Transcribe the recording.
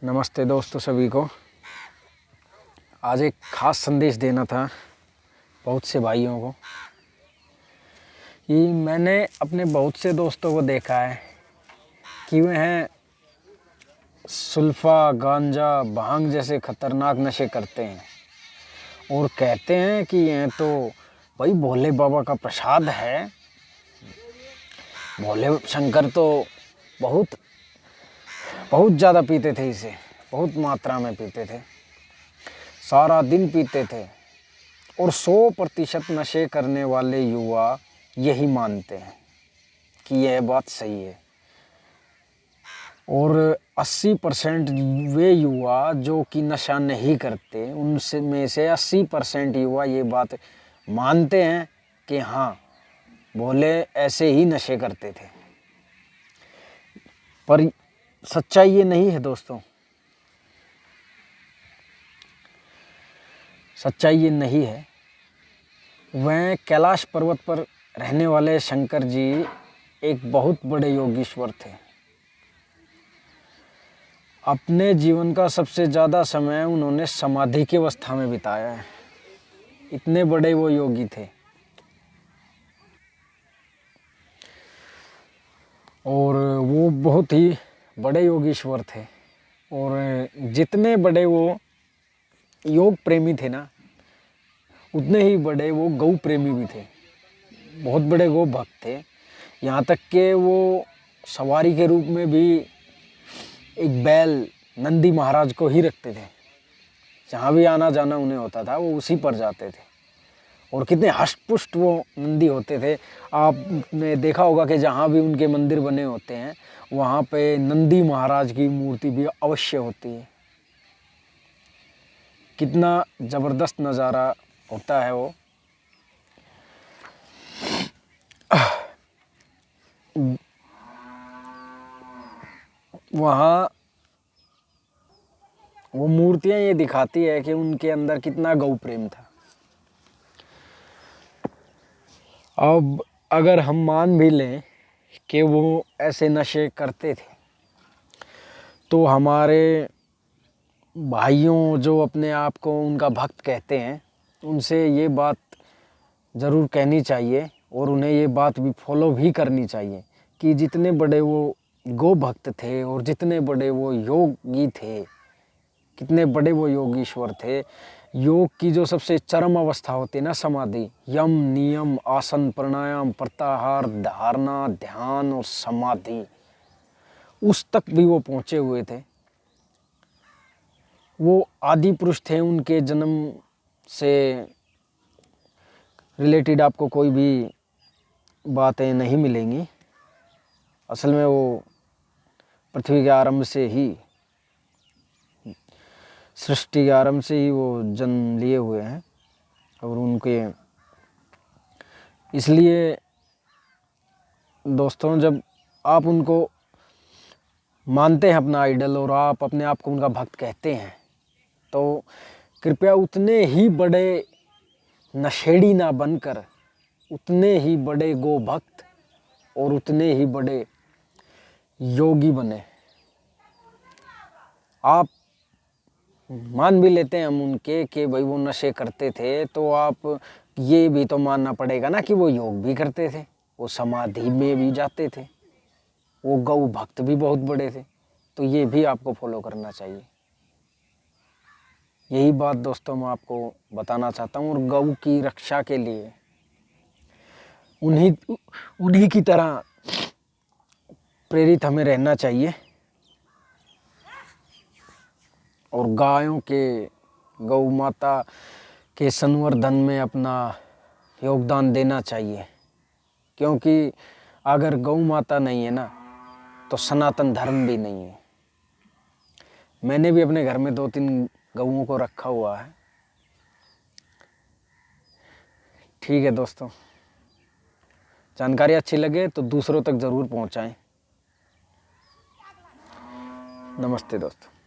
नमस्ते दोस्तों सभी को। आज एक ख़ास संदेश देना था बहुत से भाइयों को कि मैंने अपने बहुत से दोस्तों को देखा है कि वह सुल्फा, गांजा, भांग जैसे ख़तरनाक नशे करते हैं और कहते हैं कि यह तो भाई भोले बाबा का प्रसाद है। भोले शंकर तो बहुत ज़्यादा पीते थे, इसे बहुत मात्रा में पीते थे, सारा दिन पीते थे। और 100% नशे करने वाले युवा यही मानते हैं कि यह बात सही है। और 80% वे युवा जो कि नशा नहीं करते, उनसे में से 80% युवा ये बात मानते हैं कि हाँ, भोले ऐसे ही नशे करते थे। पर सच्चाई ये नहीं है दोस्तों, सच्चाई ये नहीं है। वह कैलाश पर्वत पर रहने वाले शंकर जी एक बहुत बड़े योगीश्वर थे। अपने जीवन का सबसे ज़्यादा समय उन्होंने समाधि की अवस्था में बिताया है। इतने बड़े वो योगी थे। और वो बहुत ही बड़े योगीश्वर थे। और जितने बड़े वो योग प्रेमी थे ना, उतने ही बड़े वो गौ प्रेमी भी थे। बहुत बड़े गौ भक्त थे। यहाँ तक कि वो सवारी के रूप में भी एक बैल नंदी महाराज को ही रखते थे। जहाँ भी आना जाना उन्हें होता था वो उसी पर जाते थे। और कितने हष्टपुष्ट वो नंदी होते थे। आपने देखा होगा कि जहाँ भी उनके मंदिर बने होते हैं वहाँ पे नंदी महाराज की मूर्ति भी अवश्य होती है। कितना ज़बरदस्त नज़ारा होता है वो। वहाँ वो मूर्तियाँ ये दिखाती है कि उनके अंदर कितना गौ प्रेम था। अब अगर हम मान भी लें कि वो ऐसे नशे करते थे, तो हमारे भाइयों जो अपने आप को उनका भक्त कहते हैं, उनसे ये बात ज़रूर कहनी चाहिए और उन्हें ये बात भी फॉलो भी करनी चाहिए कि जितने बड़े वो गो भक्त थे और जितने बड़े वो योगी थे, कितने बड़े वो योगीश्वर थे। योग की जो सबसे चरम अवस्था होती है ना, समाधि, यम, नियम, आसन, प्राणायाम, प्रत्याहार, धारणा, ध्यान और समाधि, उस तक भी वो पहुँचे हुए थे। वो आदि पुरुष थे। उनके जन्म से रिलेटेड आपको कोई भी बातें नहीं मिलेंगी। असल में वो पृथ्वी के आरंभ से ही, सृष्टि के आरंभ से ही वो जन्म लिए हुए हैं। और उनके इसलिए दोस्तों, जब आप उनको मानते हैं अपना आइडल और आप अपने आप को उनका भक्त कहते हैं, तो कृपया उतने ही बड़े नशेड़ी ना बनकर उतने ही बड़े गो भक्त और उतने ही बड़े योगी बने। आप मान भी लेते हैं हम उनके कि भाई वो नशे करते थे, तो आप ये भी तो मानना पड़ेगा ना कि वो योग भी करते थे, वो समाधि में भी जाते थे, वो गौ भक्त भी बहुत बड़े थे। तो ये भी आपको फॉलो करना चाहिए। यही बात दोस्तों मैं आपको बताना चाहता हूँ। और गौ की रक्षा के लिए उन्हीं की तरह प्रेरित हमें रहना चाहिए और गायों के, गौ माता के संवर्धन में अपना योगदान देना चाहिए। क्योंकि अगर गौ माता नहीं है ना, तो सनातन धर्म भी नहीं है। मैंने भी अपने घर में 2-3 गऊओं को रखा हुआ है। ठीक है दोस्तों, जानकारी अच्छी लगे तो दूसरों तक ज़रूर पहुंचाएं। नमस्ते दोस्तों।